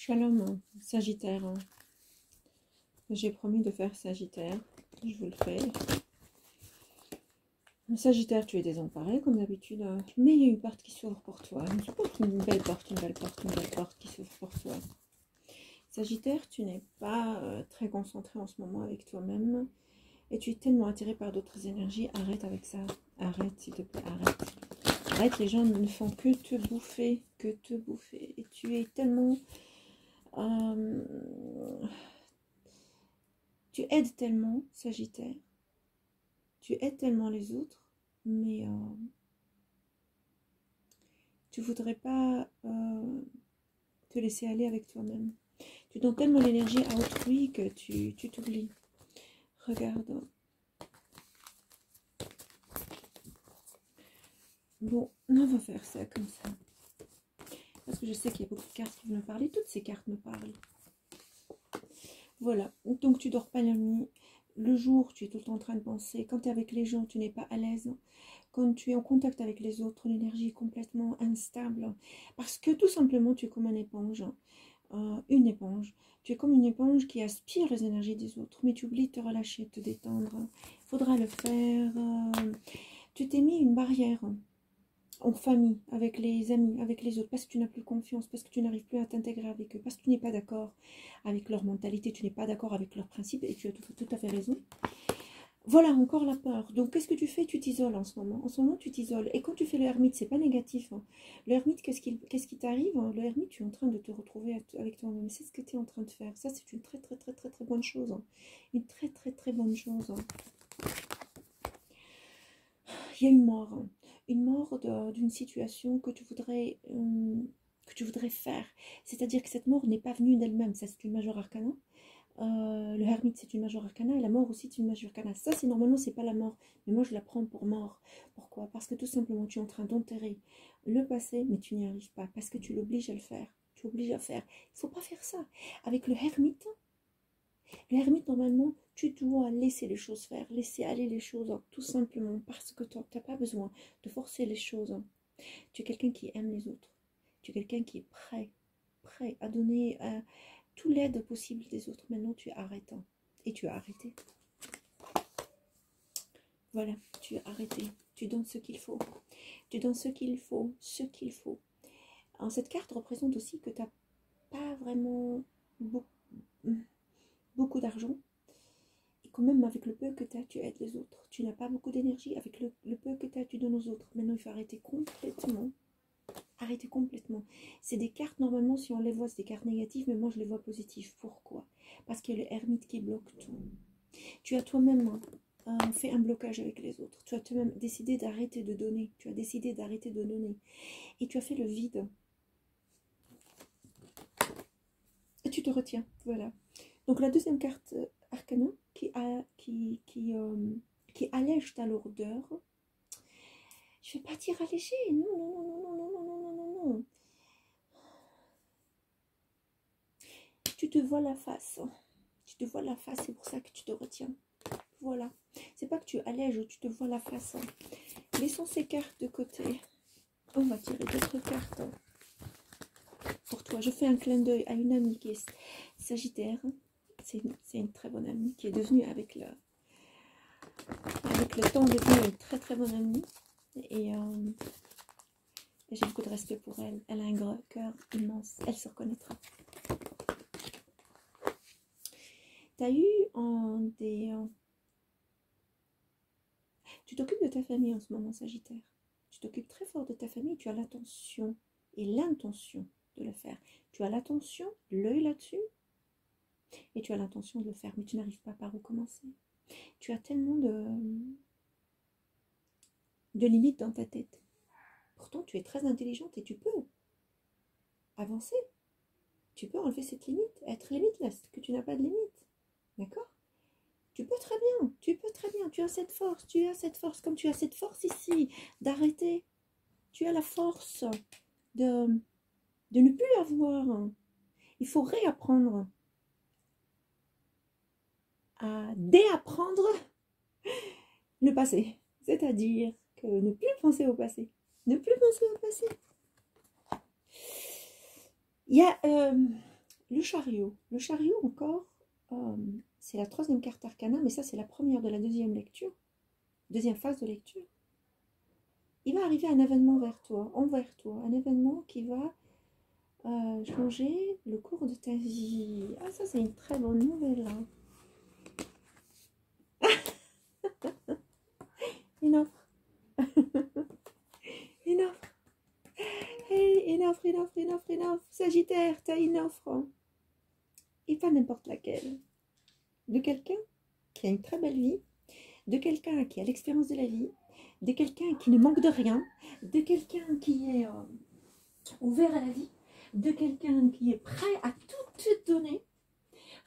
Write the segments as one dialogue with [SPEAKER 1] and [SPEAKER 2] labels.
[SPEAKER 1] Shalom, Sagittaire. J'ai promis de faire Sagittaire. Je vous le fais. Sagittaire, tu es désemparé comme d'habitude. Mais il y a une porte qui s'ouvre pour toi. Une belle porte, une belle porte, une belle porte qui s'ouvre pour toi. Sagittaire, tu n'es pas très concentré en ce moment avec toi-même. Et tu es tellement attiré par d'autres énergies. Arrête avec ça. Arrête, s'il te plaît, arrête. Arrête, les gens ne font que te bouffer. Que te bouffer. Et tu es tellement... tu aides tellement, Sagittaire. Tu aides tellement les autres. Mais tu voudrais pas te laisser aller avec toi-même. Tu donnes tellement l'énergie à autrui que tu t'oublies. Regarde. Bon, on va faire ça comme ça. Parce que je sais qu'il y a beaucoup de cartes qui vont me parler. Toutes ces cartes me parlent. Voilà. Donc tu dors pas la nuit. Le jour, tu es tout le temps en train de penser. Quand tu es avec les gens, tu n'es pas à l'aise. Quand tu es en contact avec les autres, l'énergie est complètement instable. Parce que tout simplement, tu es comme une éponge. Une éponge. Tu es comme une éponge qui aspire les énergies des autres. Mais tu oublies de te relâcher, de te détendre. Il faudra le faire. Tu t'es mis une barrière en famille, avec les amis, avec les autres, parce que tu n'as plus confiance, parce que tu n'arrives plus à t'intégrer avec eux, parce que tu n'es pas d'accord avec leur mentalité, tu n'es pas d'accord avec leurs principes, et tu as tout à fait raison. Voilà, encore la peur. Donc, qu'est-ce que tu fais? Tu t'isoles en ce moment. En ce moment, tu t'isoles. Et quand tu fais le hermite, c'est pas négatif. Hein. Le hermite, qu'est-ce qui t'arrive? Hein? Le hermite, tu es en train de te retrouver avec toi-même. C'est ce que tu es en train de faire. Ça, c'est une très, très, très, très, très bonne chose. Hein. Une très, très, très bonne chose. Hein. Il y a une mort. Hein. Une mort d'une situation que tu voudrais faire. C'est-à-dire que cette mort n'est pas venue d'elle-même. Ça, c'est une majeure arcana. Le hermite, c'est une majeure arcana. Et la mort aussi, c'est une majeure arcana. Ça, c'est normalement, c'est pas la mort. Mais moi, je la prends pour mort. Pourquoi? Parce que tout simplement, tu es en train d'enterrer le passé, mais tu n'y arrives pas. Parce que tu l'obliges à le faire. Tu obliges à faire. Il ne faut pas faire ça. Avec le hermite, normalement, tu dois laisser les choses faire, laisser aller les choses, hein, tout simplement, parce que tu n'as pas besoin de forcer les choses. Hein. Tu es quelqu'un qui aime les autres. Tu es quelqu'un qui est prêt à donner tout l'aide possible des autres. Maintenant, tu arrêtes. Hein, et tu as arrêté. Voilà, tu as arrêté. Tu donnes ce qu'il faut. Tu donnes ce qu'il faut, Alors, cette carte représente aussi que tu n'as pas vraiment beaucoup d'argent. Et quand même, avec le peu que tu as, tu aides les autres. Tu n'as pas beaucoup d'énergie. Avec le peu que tu as, tu donnes aux autres. Maintenant, il faut arrêter complètement. Arrêter complètement. C'est des cartes, normalement, si on les voit, c'est des cartes négatives, mais moi, je les vois positives. Pourquoi? Parce qu'il y a le hermite qui bloque tout. Tu as toi-même fait un blocage avec les autres. Tu as toi-même décidé d'arrêter de donner. Tu as décidé d'arrêter de donner. Et tu as fait le vide. Et tu te retiens. Voilà. Donc, la deuxième carte arcana qui allège ta lourdeur. Je ne vais pas dire alléger. Non. Tu te vois la face. Tu te vois la face, c'est pour ça que tu te retiens. Voilà. C'est pas que tu allèges ou tu te vois la face. Laissons ces cartes de côté. On va tirer d'autres cartes. Pour toi, je fais un clin d'œil à une amie qui est Sagittaire. C'est une très bonne amie qui est devenue avec le temps devenue une très très bonne amie. Et j'ai beaucoup de respect pour elle. Elle a un gros cœur immense. Elle se reconnaîtra. Tu as eu tu t'occupes de ta famille en ce moment, Sagittaire. Tu t'occupes très fort de ta famille. Tu as l'attention et l'intention de le faire. Tu as l'attention, l'œil là-dessus. Et tu as l'intention de le faire. Mais tu n'arrives pas par où commencer. Tu as tellement de limites dans ta tête. Pourtant, tu es très intelligente et tu peux avancer. Tu peux enlever cette limite, être limitless, que tu n'as pas de limite. D'accord? Tu peux très bien, tu as cette force, comme tu as cette force ici, d'arrêter. Tu as la force de ne plus avoir. Il faut réapprendre à déapprendre le passé. C'est-à-dire que ne plus penser au passé. Ne plus penser au passé. Il y a Le chariot encore, c'est la troisième carte arcana, mais ça c'est la première de la deuxième lecture, deuxième phase de lecture. Il va arriver un événement envers toi, un événement qui va changer le cours de ta vie. Ah, ça c'est une très bonne nouvelle. Hein. Une offre. Une offre. Hey, une offre, une offre, une offre, une offre. Sagittaire, t'as une offre. Et pas n'importe laquelle. De quelqu'un qui a une très belle vie, de quelqu'un qui a l'expérience de la vie, de quelqu'un qui ne manque de rien, de quelqu'un qui est ouvert à la vie, de quelqu'un qui est prêt à tout te donner.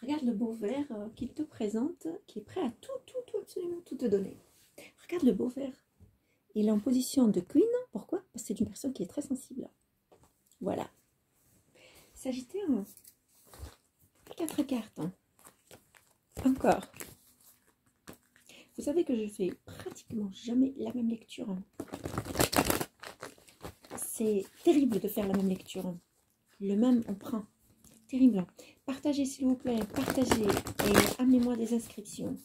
[SPEAKER 1] Regarde le beau ver qu'il te présente, qui est prêt à tout, absolument tout te donner. Regarde le beau ver. Il est en position de queen. Pourquoi? Parce que c'est une personne qui est très sensible. Voilà. Sagittaire, 4 cartes. Encore. Vous savez que je fais pratiquement jamais la même lecture. C'est terrible de faire la même lecture. Le même emprunt. Terrible. Partagez s'il vous plaît. Partagez et amenez-moi des inscriptions.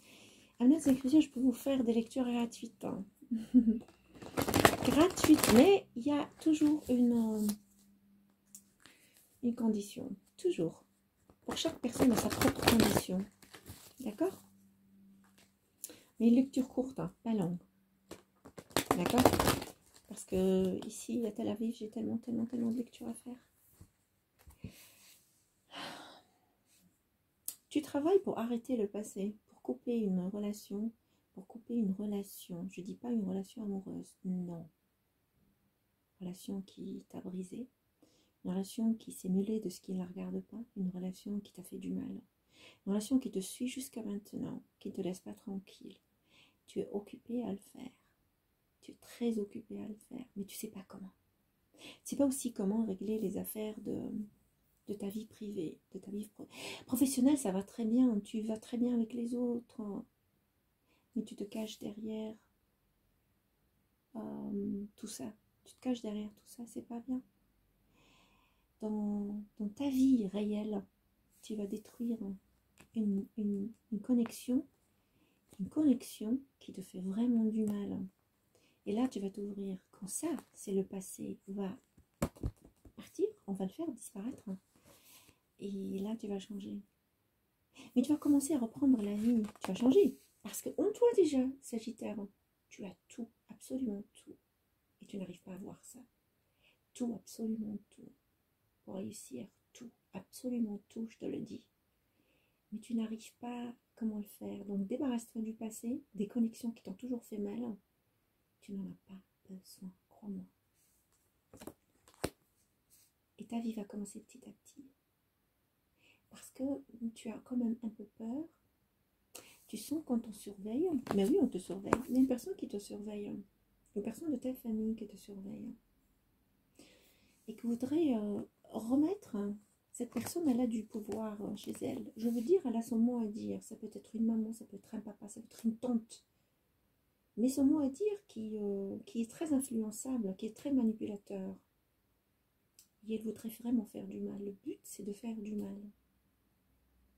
[SPEAKER 1] Amenez des inscriptions, je peux vous faire des lectures gratuites. Gratuites, mais il y a toujours une condition. Toujours. Pour chaque personne a sa propre condition. D'accord? Mais une lecture courte, hein, pas longue. D'accord? Parce que ici, à Tel Aviv, j'ai tellement de lectures à faire. Tu travailles pour arrêter le passé, pour couper une relation, Je dis pas une relation amoureuse, non. Relation qui t'a brisé, une relation qui s'est mêlée de ce qui ne la regarde pas, une relation qui t'a fait du mal, une relation qui te suit jusqu'à maintenant, qui ne te laisse pas tranquille. Tu es occupé à le faire. Tu es très occupé à le faire, mais tu ne sais pas comment. Tu ne sais pas aussi comment régler les affaires de ta vie privée, de ta vie professionnelle. Ça va très bien, tu vas très bien avec les autres, mais tu te caches derrière tout ça. Tu te caches derrière tout ça, c'est pas bien. Dans ta vie réelle, tu vas détruire une connexion qui te fait vraiment du mal. Et là, tu vas t'ouvrir. Quand ça, c'est le passé, va partir, on va le faire disparaître. Et là, tu vas changer. Mais tu vas commencer à reprendre la vie. Tu vas changer. Parce que en toi déjà, Sagittaire, tu as tout, absolument tout. Et tu n'arrives pas à voir ça. Tout, absolument tout. Pour réussir, tout, absolument tout, je te le dis. Mais tu n'arrives pas comment le faire. Donc débarrasse-toi du passé, des connexions qui t'ont toujours fait mal. Tu n'en as pas besoin, crois-moi. Et ta vie va commencer petit à petit. Parce que tu as quand même un peu peur. Tu sens qu'on t'en surveille. Mais oui, on te surveille. Il y a une personne qui te surveille. Une personne de ta famille qui te surveille. Et qui voudrait remettre... Cette personne, elle a du pouvoir chez elle. Je veux dire, elle a son mot à dire. Ça peut être une maman, ça peut être un papa, ça peut être une tante. Mais son mot à dire qui est très influençable, qui est très manipulateur. Et elle voudrait vraiment faire du mal. Le but, c'est de faire du mal.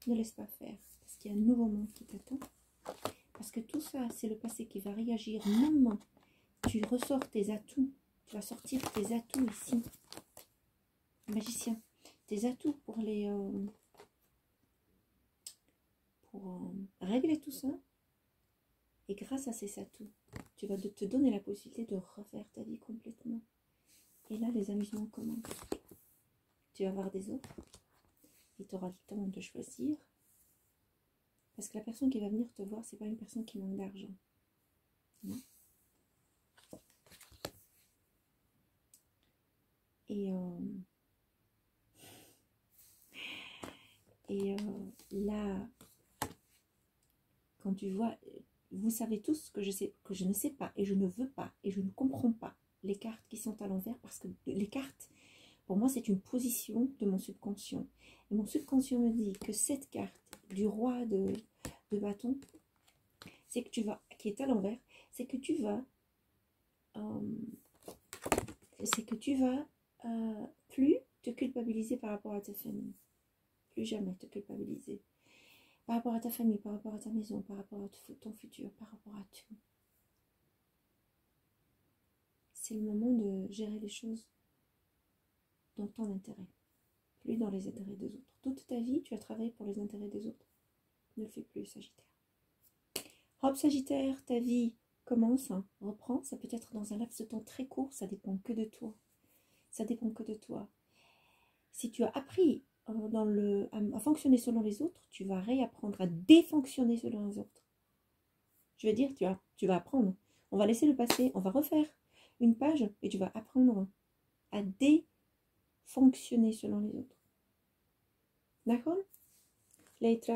[SPEAKER 1] Ne laisse pas faire. Parce qu'il y a un nouveau monde qui t'attend. Parce que tout ça, c'est le passé qui va réagir. Même tu ressors tes atouts. Tu vas sortir tes atouts ici. Magicien. Tes atouts pour les... régler tout ça. Et grâce à ces atouts, tu vas te donner la possibilité de refaire ta vie complètement. Et là, les amusements commencent. Tu vas avoir des offres. Et tu auras le temps de choisir. Parce que la personne qui va venir te voir, c'est pas une personne qui manque d'argent. Non. Là, quand tu vois, vous savez tous que je ne sais pas et je ne veux pas et je ne comprends pas les cartes qui sont à l'envers, parce que les cartes, pour moi, c'est une position de mon subconscient. Et mon subconscient me dit que cette carte du roi de bâton, c'est que tu vas, qui est à l'envers, c'est que tu vas plus te culpabiliser par rapport à ta famille. Plus jamais te culpabiliser. Par rapport à ta famille, par rapport à ta maison, par rapport à ton futur, par rapport à tout. C'est le moment de gérer les choses dans ton intérêt, plus dans les intérêts des autres. Toute ta vie, tu as travaillé pour les intérêts des autres. Ne le fais plus, Sagittaire. Hop, Sagittaire, ta vie commence, reprend. Ça peut être dans un laps de temps très court, ça dépend que de toi. Ça dépend que de toi. Si tu as appris à fonctionner selon les autres, tu vas réapprendre à défonctionner selon les autres. Je veux dire, tu vas apprendre. On va laisser le passé, on va refaire une page et tu vas apprendre à défonctionner selon les autres. D'accord? Leitra.